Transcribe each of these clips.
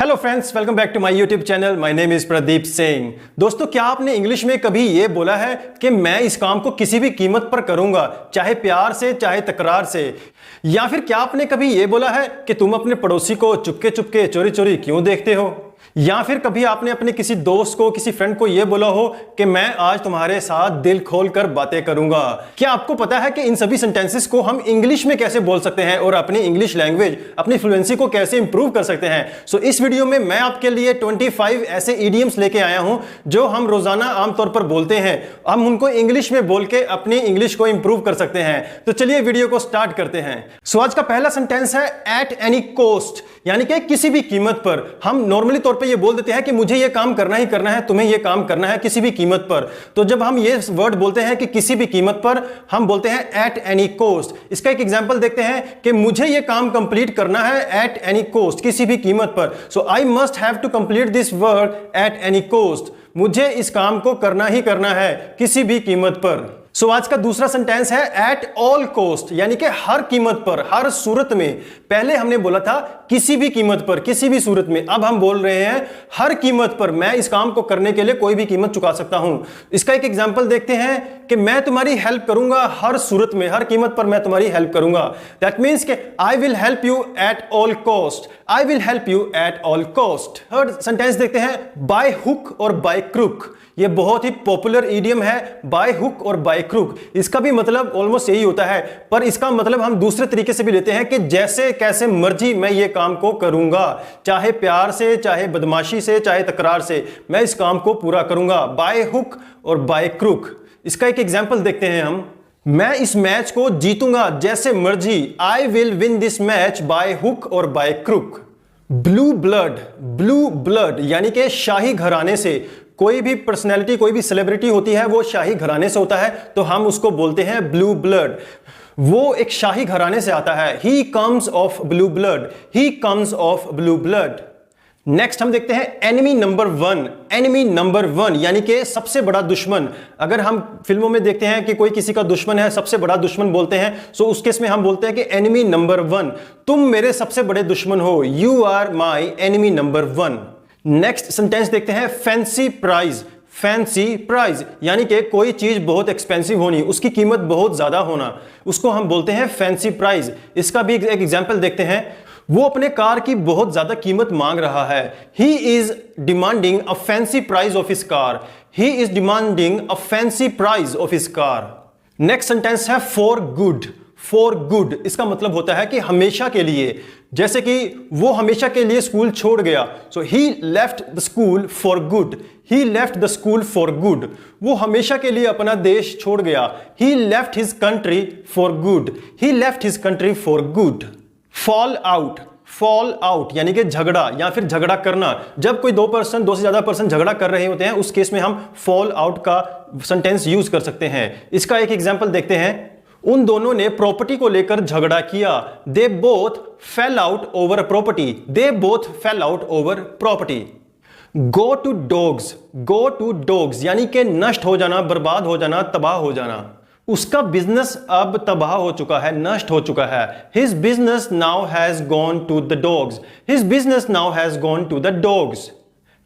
Hello friends, welcome back to my YouTube channel. My name is Pradeep Singh. दोस्तों, क्या आपने English में कभी ये बोला है कि मैं इस काम को किसी भी कीमत पर करूंगा, चाहे प्यार से चाहे तकरार से? या फिर क्या आपने कभी ये बोला है कि तुम अपने पड़ोसी को चुपके चुपके चोरी चोरी क्यों देखते हो? या फिर कभी आपने अपने किसी दोस्त को, किसी फ्रेंड को यह बोला हो कि मैं आज तुम्हारे साथ दिल खोलकर बातें करूंगा? क्या आपको पता है कि इन सभी सेंटेंसेस को हम इंग्लिश में कैसे बोल सकते हैं और अपनी इंग्लिश लैंग्वेज, अपनी फ्लुएंसी को कैसे इंप्रूव कर सकते हैं? सो इस वीडियो में मैं आपके लिए 25 ऐसे इडियम्स लेके आया हूं जो हम रोजाना आमतौर पर बोलते हैं। हम उनको इंग्लिश में बोल के अपनी इंग्लिश को इंप्रूव कर सकते हैं। तो चलिए वीडियो को स्टार्ट करते हैं। सो आज का पहला सेंटेंस है एट एनी कॉस्ट, यानी कि किसी भी कीमत पर। हम नॉर्मली तौर पे ये बोल देते हैं कि मुझे ये काम करना ही करना है, तुम्हें ये काम करना है किसी भी कीमत पर। तो जब हम ये वर्ड बोलते हैं कि किसी भी कीमत पर, हम बोलते हैं एट एनी कॉस्ट। इसका एक एग्जांपल देखते हैं कि मुझे ये काम कंप्लीट करना है एट एनी कॉस्ट, किसी भी कीमत पर। So I must have to complete this work at any cost. मुझे इस काम को करना ही करना है किसी भी कीमत पर। सो आज का दूसरा सेंटेंस है एट ऑल कॉस्ट, यानी कि हर कीमत पर, हर सूरत में। पहले हमने बोला था किसी भी कीमत पर, किसी भी सूरत में। अब हम बोल रहे हैं हर कीमत पर। मैं इस काम को करने के लिए कोई भी कीमत चुका सकता हूं। इसका एक एग्जांपल देखते हैं कि मैं तुम्हारी हेल्प करूंगा हर सूरत में, हर कीमत पर मैं तुम्हारी हेल्प करूंगा। दैट मीन्स कि I will help you at all cost. I will help you at all cost. Third sentence देखते हैं बाय हुक और बाय क्रुक। ये बहुत ही पॉपुलर इडियम है, बाय हुक और बाय क्रुक। इसका भी मतलब ऑलमोस्ट यही होता है, पर इसका मतलब हम दूसरे तरीके से भी लेते हैं कि जैसे कैसे मर्जी मैं ये काम को करूंगा, चाहे प्यार से, चाहे बदमाशी से, चाहे तकरार से, मैं इस काम को पूरा करूंगा। बाय हुक और बाय क्रुक। इसका एक एग्जांपल देखते हैं हम। मैं इस मैच को जीतूंगा जैसे मर्जी। I will win this match by hook और by crook. Blue blood, blue blood यानी कि शाही घराने से। कोई भी पर्सनैलिटी, कोई भी सेलिब्रिटी होती है, वो शाही घराने से होता है, तो हम उसको बोलते हैं ब्लू ब्लड। वो एक शाही घराने से आता है। He comes of blue blood. He comes of blue blood. Next हम देखते हैं enemy number one. Enemy number one यानी कि सबसे बड़ा दुश्मन। अगर हम फिल्मों में देखते हैं कि कोई किसी का दुश्मन है, सबसे बड़ा दुश्मन बोलते हैं, सो उस केस में हम बोलते हैं कि एनिमी नंबर वन। तुम मेरे सबसे बड़े दुश्मन हो। You are my enemy number one. Next sentence देखते हैं फैंसी प्राइस। फैंसी प्राइस यानी कि कोई चीज बहुत एक्सपेंसिव होनी, उसकी कीमत बहुत ज्यादा होना, उसको हम बोलते हैं फैंसी प्राइस। इसका भी एक एग्जांपल देखते हैं। वो अपने कार की बहुत ज्यादा कीमत मांग रहा है। He is demanding a fancy price of his car. He is demanding a fancy price of his car. Next sentence है फॉर गुड। फॉर गुड इसका मतलब होता है कि हमेशा के लिए। जैसे कि वो हमेशा के लिए स्कूल छोड़ गया। So he left the school for good. He left the school for good. वो हमेशा के लिए अपना देश छोड़ गया। He left his country for good. He left his country for good. Fall out. Fall out यानी कि झगड़ा या फिर झगड़ा करना। जब कोई दो से ज्यादा पर्सन झगड़ा कर रहे होते हैं, उस केस में हम फॉल आउट का सेंटेंस यूज कर सकते हैं। इसका एक एग्जांपल देखते हैं। उन दोनों ने प्रॉपर्टी को लेकर झगड़ा किया। They both fell out over property. They both fell out over property. Go to dogs. Go to dogs यानी कि नष्ट हो जाना, बर्बाद हो जाना, तबाह हो जाना। उसका बिजनेस अब तबाह हो चुका है, नष्ट हो चुका है। His business now has gone to the dogs. His business now has gone to the dogs.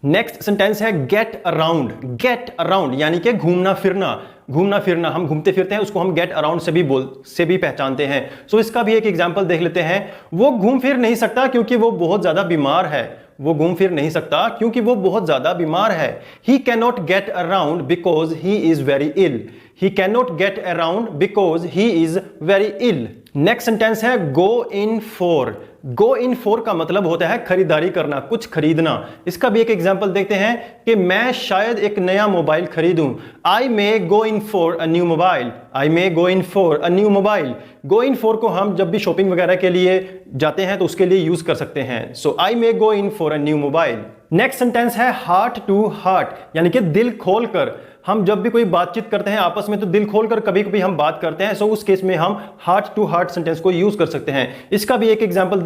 Next sentence है गेट अराउंड। गेट अराउंड यानी कि घूमना फिरना। घूमना फिरना, हम घूमते फिरते हैं, उसको हम गेट अराउंड से भी पहचानते हैं। सो इसका भी एक एग्जांपल देख लेते हैं। वो घूम फिर नहीं सकता क्योंकि वो बहुत ज्यादा बीमार है। वो घूम फिर नहीं सकता क्योंकि वो बहुत ज्यादा बीमार है। He can not get around because he is very ill. He can not get around because he is very ill. Next sentence है go in for. Go in for का मतलब होता है खरीदारी करना, कुछ खरीदना। इसका भी एक एग्जांपल देखते हैं कि मैं शायद एक नया मोबाइल खरीदूं। I may go in for a new mobile. I may go in for a new mobile. Go in for को हम जब भी शॉपिंग वगैरह के लिए जाते हैं तो उसके लिए यूज कर सकते हैं। So I may go in for a new mobile. Next sentence है हार्ट टू हार्ट यानी कि दिल खोलकर। हम जब भी कोई बातचीत करते हैं आपस में तो दिल खोलकर कभी कभी हम बात करते हैं। सो उस केस में हम हार्ट टू हार्ट सेंटेंस को यूज कर सकते हैं। इसका भी एक एग्जांपल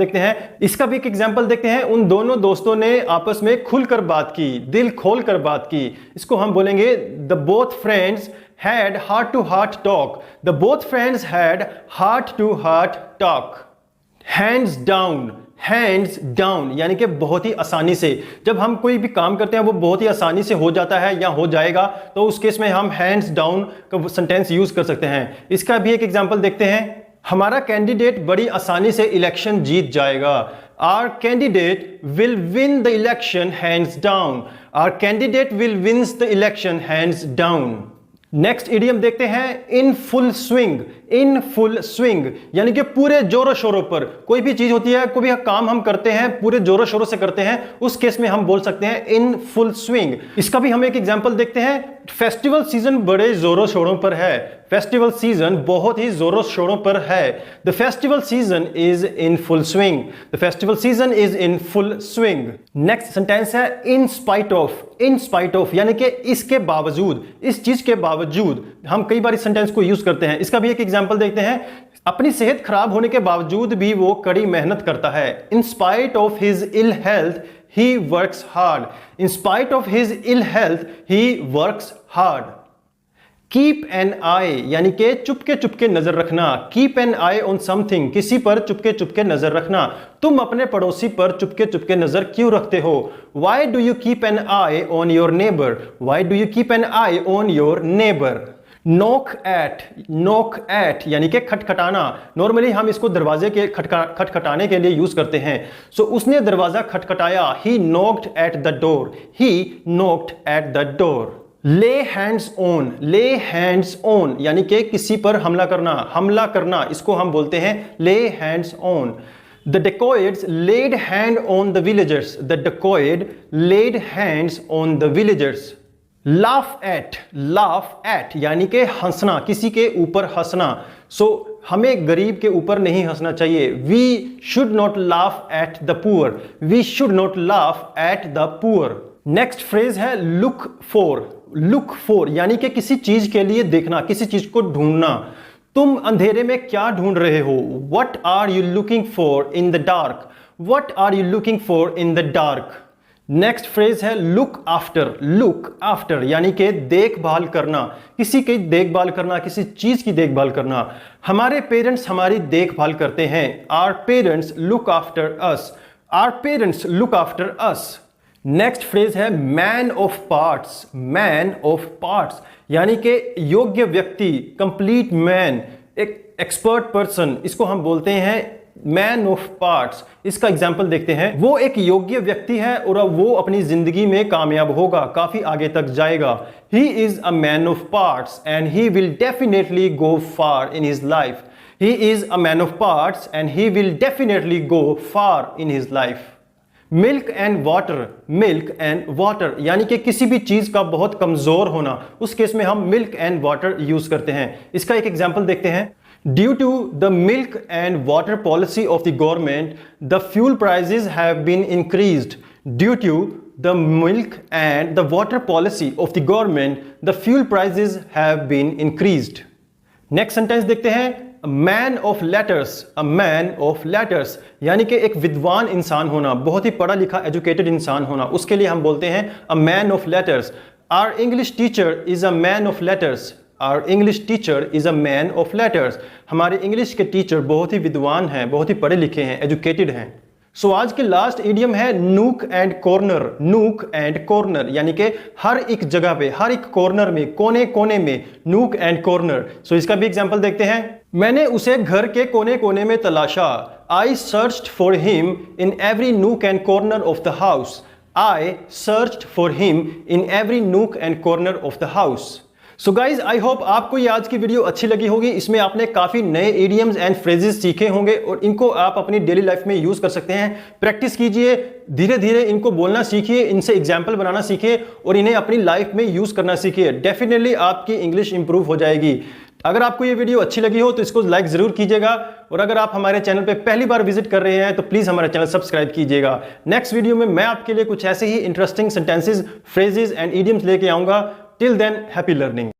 देखते हैं। उन दोनों दोस्तों ने आपस में खुलकर बात की, दिल खोलकर बात की। इसको हम बोलेंगे the both friends had heart to heart talk. The both friends had heart to heart talk. Hands down. Hands down, यानी कि बहुत ही आसानी से। जब हम कोई भी काम करते हैं वो बहुत ही आसानी से हो जाता है या हो जाएगा, तो उस केस में हम हैंड्स डाउन का सेंटेंस यूज कर सकते हैं। इसका भी एक एग्जांपल देखते हैं। हमारा कैंडिडेट बड़ी आसानी से इलेक्शन जीत जाएगा। Our candidate will win the election hands down. Our candidate will wins the election hands down. Next idiom देखते हैं, इन फुल स्विंग। इन फुल स्विंग यानी कि पूरे जोरों शोरों पर। कोई भी चीज होती है, कोई भी काम हम करते हैं पूरे जोरों शोरों से करते हैं, उस केस में हम बोल सकते हैं इन फुल स्विंग। इसका भी हम एक एग्जांपल देखते हैं। फेस्टिवल सीजन बड़े जोरों शोरों पर है। फेस्टिवल सीजन बहुत ही जोरों शोरों पर है। The festival season is in full swing. The festival season is in full swing. Next sentence है in spite of. In spite of यानी कि इसके बावजूद, इस चीज के बावजूद। हम कई बार इस सेंटेंस को यूज करते हैं। इसका भी एक एग्जांपल देखते हैं। अपनी सेहत खराब होने के बावजूद भी वो कड़ी मेहनत करता है। In spite of his ill health he works hard. In spite of his ill health, he works hard. Keep an eye यानी कि चुपके चुपके नजर रखना। Keep an eye on something, किसी पर चुपके चुपके नजर रखना। तुम अपने पड़ोसी पर चुपके चुपके नजर क्यों रखते हो? Why do you keep an eye on your neighbor? Why do you keep an eye on your neighbor? Knock eight यानी कि खटखटाना। नॉर्मली हम इसको दरवाजे के खटखटाने के लिए यूज करते हैं। सो उसने दरवाजा खटखटाया। ही knocked at the door. He knocked at the door. ले हैंड्स ऑन। ले हैंड्स ऑन यानी कि किसी पर हमला करना, इसको हम बोलते हैं ले hands on. The dacoits laid hand on the villagers. The dacoit laid hands on the villagers. Laugh at यानी कि हंसना, किसी के ऊपर हंसना। सो हमें गरीब के ऊपर नहीं हंसना चाहिए। We should not laugh at the poor. We should not laugh at the poor. Next phrase है लुक फॉर यानी कि किसी चीज के लिए देखना, किसी चीज को ढूंढना। तुम अंधेरे में क्या ढूंढ रहे हो? What are you looking for in the dark? What are you looking for in the dark. Next phrase है लुक आफ्टर यानी कि देखभाल करना, किसी की देखभाल करना, किसी चीज की देखभाल करना। हमारे पेरेंट्स हमारी देखभाल करते हैं। Our parents look after us. Our parents look after us. Next phrase है मैन ऑफ पार्ट्स यानी कि योग्य व्यक्ति, कंप्लीट मैन, एक एक्सपर्ट पर्सन, इसको हम बोलते हैं मैन ऑफ पार्ट्स। इसका एग्जाम्पल देखते हैं। वो एक योग्य व्यक्ति है और वो अपनी जिंदगी में कामयाब होगा, काफी आगे तक जाएगा। He is a man of parts and he will definitely go far in his life. He is a man of parts and he will definitely go far in his life. Milk and water यानी कि किसी भी चीज का बहुत कमजोर होना, उस केस में हम मिल्क एंड वाटर यूज करते हैं। इसका एक एग्जाम्पल देखते हैं। Due to the milk and water policy of the government, the fuel prices have been increased. Due to the milk and the water policy of the government, the fuel prices have been increased. Next sentence देखते हैं। A man of letters यानी कि एक विद्वान इंसान होना, बहुत ही पढ़ा लिखा एजुकेटेड इंसान होना, उसके लिए हम बोलते हैं a man of letters. Our English teacher is a man of letters. Our English teacher is a man of letters. हमारे इंग्लिश के टीचर बहुत ही विद्वान हैं, बहुत ही पढ़े लिखे हैं, एजुकेटेड हैं। सो आज के लास्ट इडियम है नूक एंड कॉर्नर यानी कि हर एक जगह पे, हर एक कॉर्नर में, कोने कोने में नूक एंड कॉर्नर। सो इसका भी एग्जांपल देखते हैं। मैंने उसे घर के कोने कोने में तलाशा। I searched for him in every nook and corner of the house. I searched for him in every nook and corner of the house. So guys I hope आपको ये आज की वीडियो अच्छी लगी होगी। इसमें आपने काफ़ी नए इडियम्स एंड फ्रेजेस सीखे होंगे और इनको आप अपनी डेली लाइफ में यूज़ कर सकते हैं। प्रैक्टिस कीजिए, धीरे धीरे इनको बोलना सीखिए, इनसे एग्जाम्पल बनाना सीखिए और इन्हें अपनी लाइफ में यूज़ करना सीखिए। डेफिनेटली आपकी इंग्लिश इंप्रूव हो जाएगी। अगर आपको ये वीडियो अच्छी लगी हो तो इसको लाइक ज़रूर कीजिएगा और अगर आप हमारे चैनल पे पहली बार विजिट कर रहे हैं तो प्लीज़ हमारा चैनल सब्सक्राइब कीजिएगा। नेक्स्ट वीडियो में मैं आपके लिए कुछ ऐसे ही interesting sentences, phrases and idioms लेके आऊँगा। Till then, happy learning.